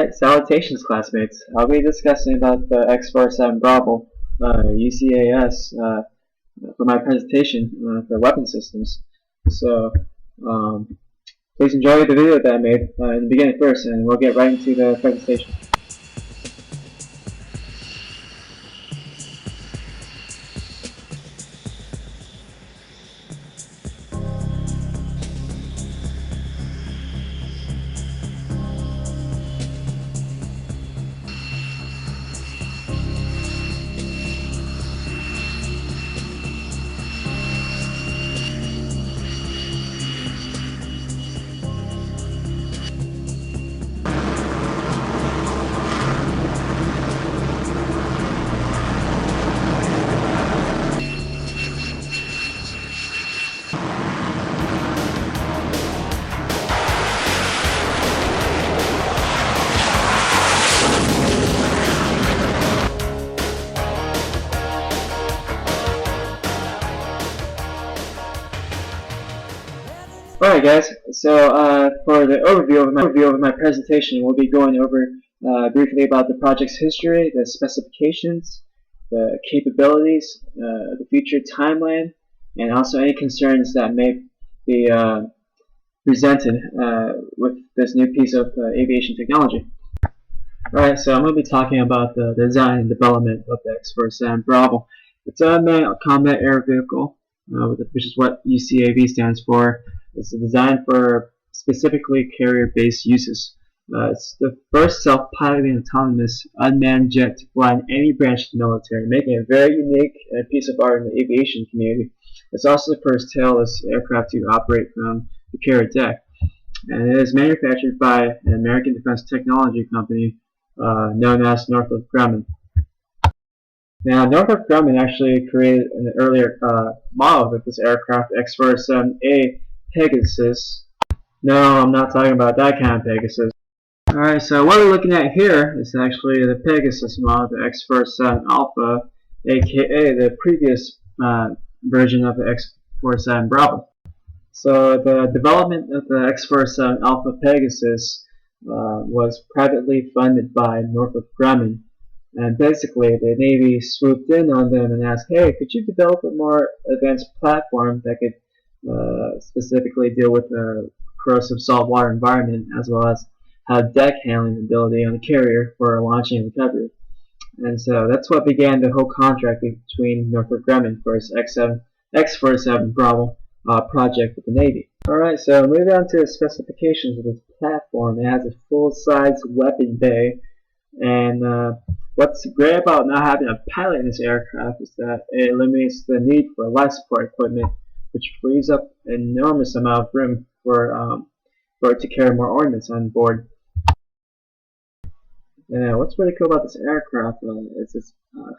Alright, salutations classmates. I'll be discussing about the X-47 Bravo UCAS for my presentation for weapon systems. So, please enjoy the video that I made in the beginning first, and we'll get right into the presentation. Alright guys, so for the overview of my presentation, we'll be going over briefly about the project's history, the specifications, the capabilities, the future timeline, and also any concerns that may be presented with this new piece of aviation technology. Alright, so I'm going to be talking about the design and development of the X-47 Bravo. It's a manned combat air vehicle, which is what UCAV stands for. It's designed for specifically carrier-based uses. It's the first self-piloting autonomous unmanned jet to fly in any branch of the military, making it a very unique piece of art in the aviation community. It's also the first tailless aircraft to operate from the carrier deck, and it is manufactured by an American defense technology company known as Northrop Grumman. Now, Northrop Grumman actually created an earlier model of this aircraft, X-47A Pegasus. No, I'm not talking about that kind of Pegasus. Alright, so what we're looking at here is actually the Pegasus model, the X-47 Alpha, aka the previous version of the X-47 Bravo. So the development of the X-47 Alpha Pegasus was privately funded by Northrop Grumman. And basically, the Navy swooped in on them and asked, hey, could you develop a more advanced platform that could specifically deal with the corrosive saltwater environment, as well as have deck handling ability on the carrier for launching and recovery. And so that's what began the whole contract between Northrop Grumman for its X-47 Bravo project with the Navy. Alright, so moving on to the specifications of this platform. It has a full-size weapon bay, and what's great about not having a pilot in this aircraft is that it eliminates the need for life support equipment, which frees up an enormous amount of room for it to carry more ordnance on board. And what's really cool about this aircraft is its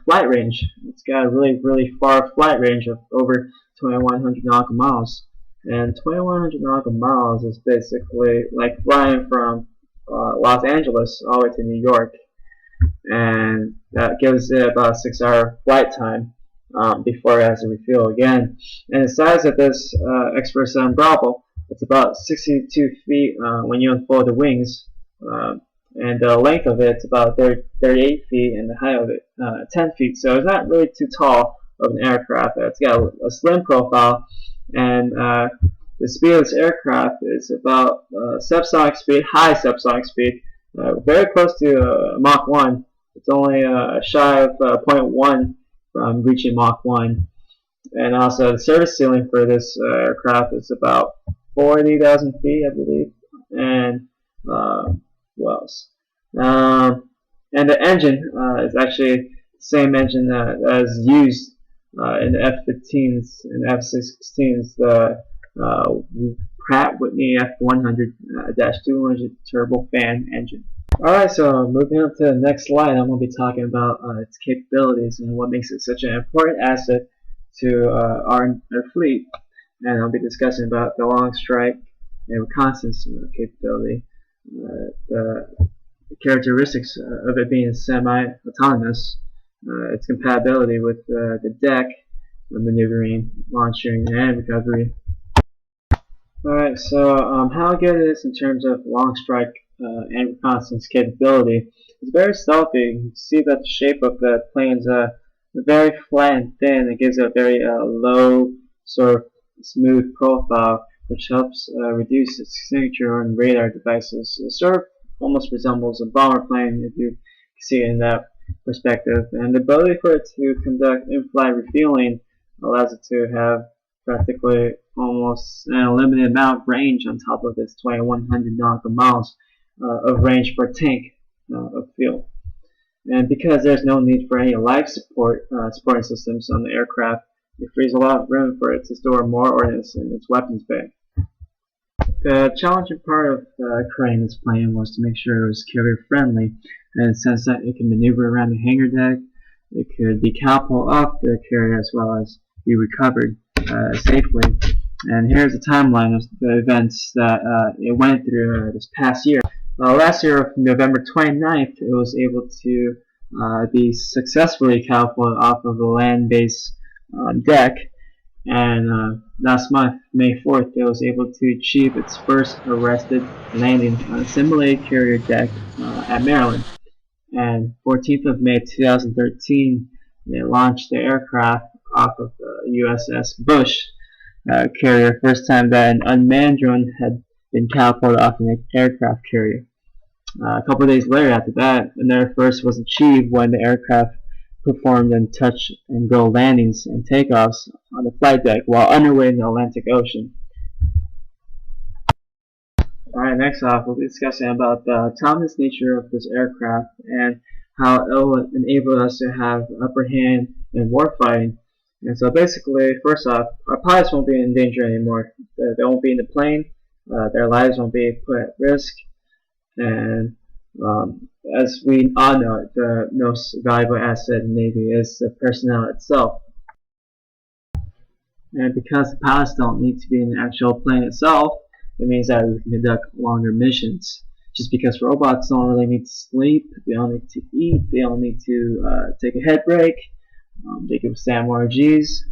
flight range. It's got a really far flight range of over 2,100 nautical miles. And 2,100 nautical miles is basically like flying from Los Angeles all the way to New York. And that gives it about a 6-hour flight time before it has to refuel again. And the size of this X-47 Bravo, it's about 62 feet when you unfold the wings, and the length of it's about 38 feet, and the height of it 10 feet. So it's not really too tall of an aircraft. It's got a slim profile, and the speed of this aircraft is about subsonic speed, high subsonic speed, very close to Mach 1. It's only shy of 0.1 from reaching Mach 1. And also the service ceiling for this aircraft is about 40,000 feet, I believe. And what else? And the engine is actually the same engine that is used in the F-15s and F-16s, the Pratt Whitney F100-200 turbofan engine. Alright, so moving on to the next slide, I'm going to be talking about its capabilities and what makes it such an important asset to our fleet. And I'll be discussing about the long strike and reconnaissance capability, the characteristics of it being semi-autonomous, its compatibility with the deck, maneuvering, launching, and recovery. Alright, so how good it is in terms of long strike and reconnaissance capability. It's very stealthy. You can see that the shape of the plane is very flat and thin. It gives a very low, sort of smooth profile, which helps reduce its signature on radar devices. It sort of almost resembles a bomber plane if you see it in that perspective. And the ability for it to conduct in-flight refueling allows it to have practically almost an unlimited amount of range on top of its 2,100 nautical miles of range per tank of fuel. And because there's no need for any life supporting systems on the aircraft, it frees a lot of room for it to store more ordnance in its weapons bay. The challenging part of creating this plane was to make sure it was carrier friendly, in the sense that it can maneuver around the hangar deck, it could be catapulted off the carrier as well as be recovered safely. And here's a timeline of the events that it went through this past year. Last year, November 29th, it was able to be successfully catapulted off of the land-based deck. And last month, May 4th, it was able to achieve its first arrested landing on a simulated carrier deck at Maryland. And 14th of May 2013, it launched the aircraft off of the USS Bush carrier, first time that an unmanned drone had been catapulted off an aircraft carrier. A couple of days later after that, another first was achieved when the aircraft performed in touch and go landings and takeoffs on the flight deck while underway in the Atlantic Ocean. Alright, next off, we'll be discussing about the autonomous nature of this aircraft and how it will enable us to have upper hand in warfighting. And so basically, first off, our pilots won't be in danger anymore. They won't be in the plane, their lives won't be put at risk, and as we all know, the most valuable asset in the Navy is the personnel itself. And because the pilots don't need to be in the actual plane itself, it means that we can conduct longer missions. Just because robots don't really need to sleep, they don't need to eat, they don't need to take a head break, they can withstand more G's.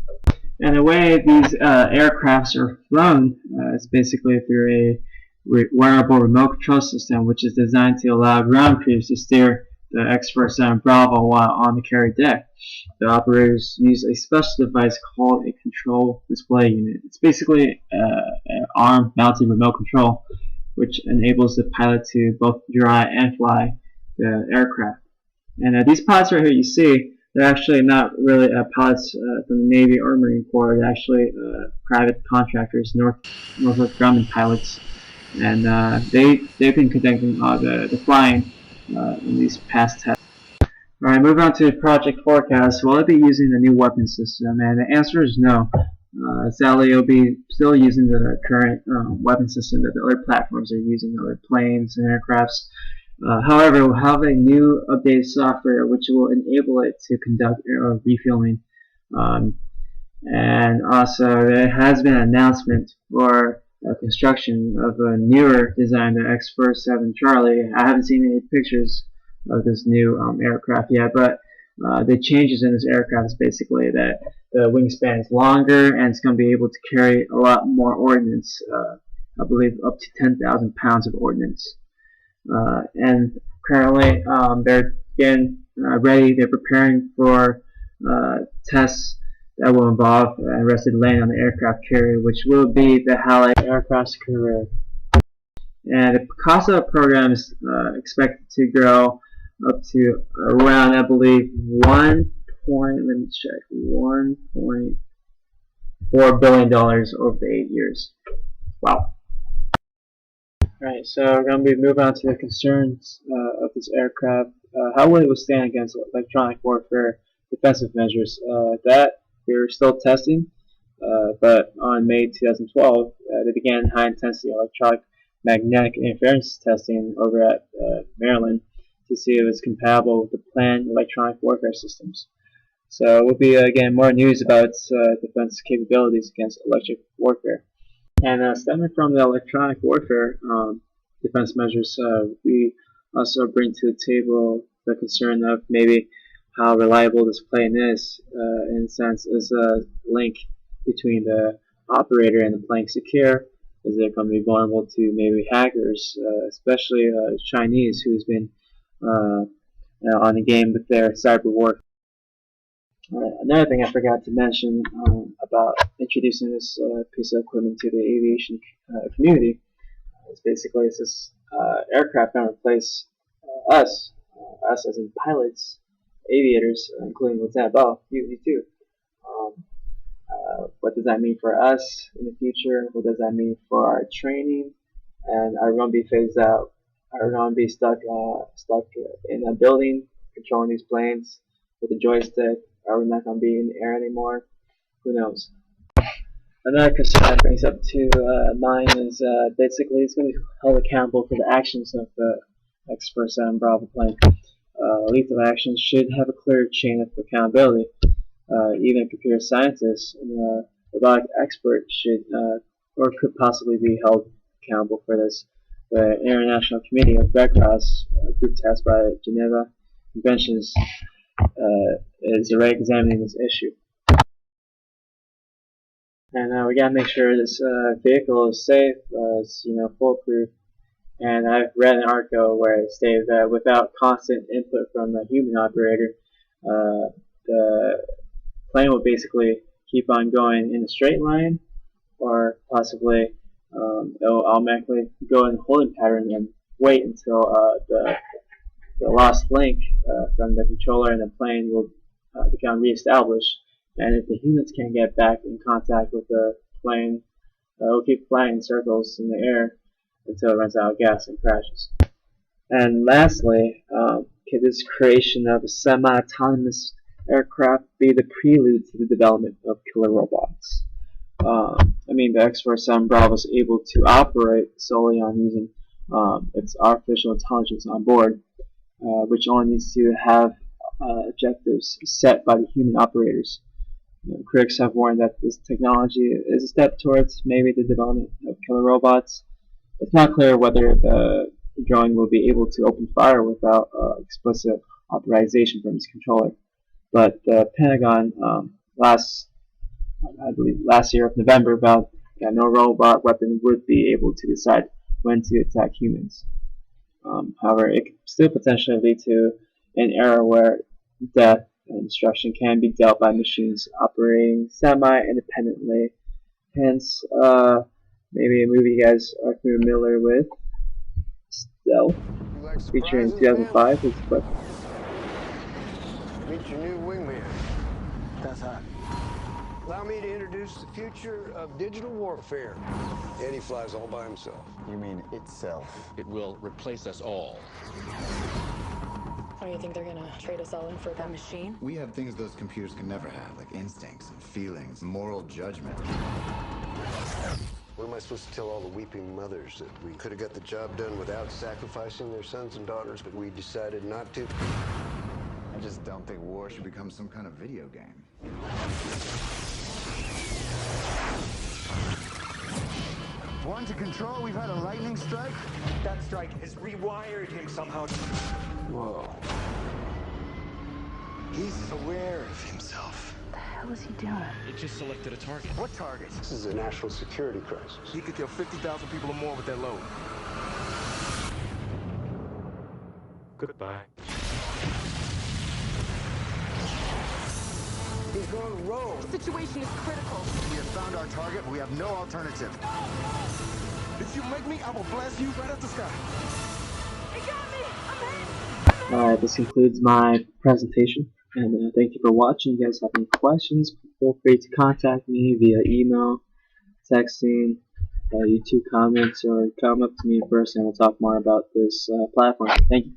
And the way these aircrafts are flown is basically through a wearable remote control system, which is designed to allow ground crews to steer the X-47 Bravo while on the carrier deck. The operators use a special device called a control display unit. It's basically an arm-mounted remote control, which enables the pilot to both drive and fly the aircraft. And these pilots right here you see, they're actually not really pilots from the Navy or Marine Corps. They're actually private contractors, Northrop Grumman pilots. And they've been conducting the flying in these past tests. Alright, moving on to the project forecast. Will it be using the new weapon system? And the answer is no. Sadly, it'll be still using the current weapon system that the other platforms are using, other planes and aircrafts. However, we'll have a new updated software which will enable it to conduct refueling. And also, there has been an announcement for construction of a newer design, the X-47 Charlie. I haven't seen any pictures of this new aircraft yet, but the changes in this aircraft is basically that the wingspan is longer and it's going to be able to carry a lot more ordnance, I believe up to 10,000 pounds of ordnance. And currently they're getting ready, they're preparing for tests that will involve an arrested landing on the aircraft carrier, which will be the highlight aircraft's career. And the cost of the program is expected to grow up to around, I believe, $1.4 billion over the 8 years. Wow. Alright, so we're going to be moving on to the concerns of this aircraft. How will it withstand against electronic warfare defensive measures? That we're still testing, but on May 2012, they began high-intensity electronic magnetic interference testing over at Maryland to see if it's compatible with the planned electronic warfare systems. So we'll be getting more news about its defense capabilities against electric warfare. And stemming from the electronic warfare defense measures, we also bring to the table the concern of maybe how reliable this plane is, in a sense, as a link between the operator and the plane secure, Is it going to be vulnerable to maybe hackers, especially Chinese, who's been on the game with their cyber war? Another thing I forgot to mention about introducing this piece of equipment to the aviation community is basically it's this aircraft going to replace us as in pilots, aviators, including Lieutenant Bell, you too. What does that mean for us in the future? What does that mean for our training? And are we going to be phased out? Are we going to be stuck in a building controlling these planes with a joystick? Are we not going to be in the air anymore? Who knows? Another concern that brings up to mind is basically it's going to be held accountable for the actions of the X-47 Bravo plane. Lethal actions should have a clear chain of accountability. Even a computer scientist and a robotic expert should or could possibly be held accountable for this. The International Committee of Red Cross, group tasked by Geneva Conventions, is already examining this issue. And we gotta make sure this vehicle is safe, it's foolproof. And I've read an article where it stated that without constant input from the human operator, the plane will basically keep on going in a straight line, or possibly it will automatically go in a holding pattern and wait until the lost link from the controller and the plane will become reestablished. And if the humans can't get back in contact with the plane, it will keep flying in circles in the air until it runs out of gas and crashes. And lastly, could this creation of a semi-autonomous aircraft be the prelude to the development of killer robots? I mean, the X-47 Bravo is able to operate solely on using its artificial intelligence on board, which only needs to have objectives set by the human operators. Critics have warned that this technology is a step towards maybe the development of killer robots. It's not clear whether the drone will be able to open fire without explicit authorization from its controller. But the Pentagon I believe last year of November vowed that no robot weapon would be able to decide when to attack humans. However, it could still potentially lead to an era where death and destruction can be dealt by machines operating semi-independently. Hence, maybe a movie you guys are familiar with, Stealth, featured in 2005. Meet your new wingman. That's hot. Allow me to introduce the future of digital warfare. Eddie flies all by himself. You mean itself? It will replace us all. Why do you think they're gonna trade us all in for that machine? We have things those computers can never have, like instincts and feelings, moral judgment. What am I supposed to tell all the weeping mothers? That we could have got the job done without sacrificing their sons and daughters, but we decided not to? I just don't think war should become some kind of video game. One to control, we've had a lightning strike. That strike has rewired him somehow. Whoa. He's aware of himself. What the hell is he doing? It just selected a target. What target? This is a national security crisis. He could kill 50,000 people or more with that load. Goodbye. He's going rogue. The situation is critical. We have found our target, but we have no alternative. If you make me, I will blast you right at the sky. He got me! I'm Alright, this concludes my presentation, and thank you for watching. If you guys have any questions, feel free to contact me via email, texting, YouTube comments, or come up to me in person and we'll talk more about this platform. Thank you.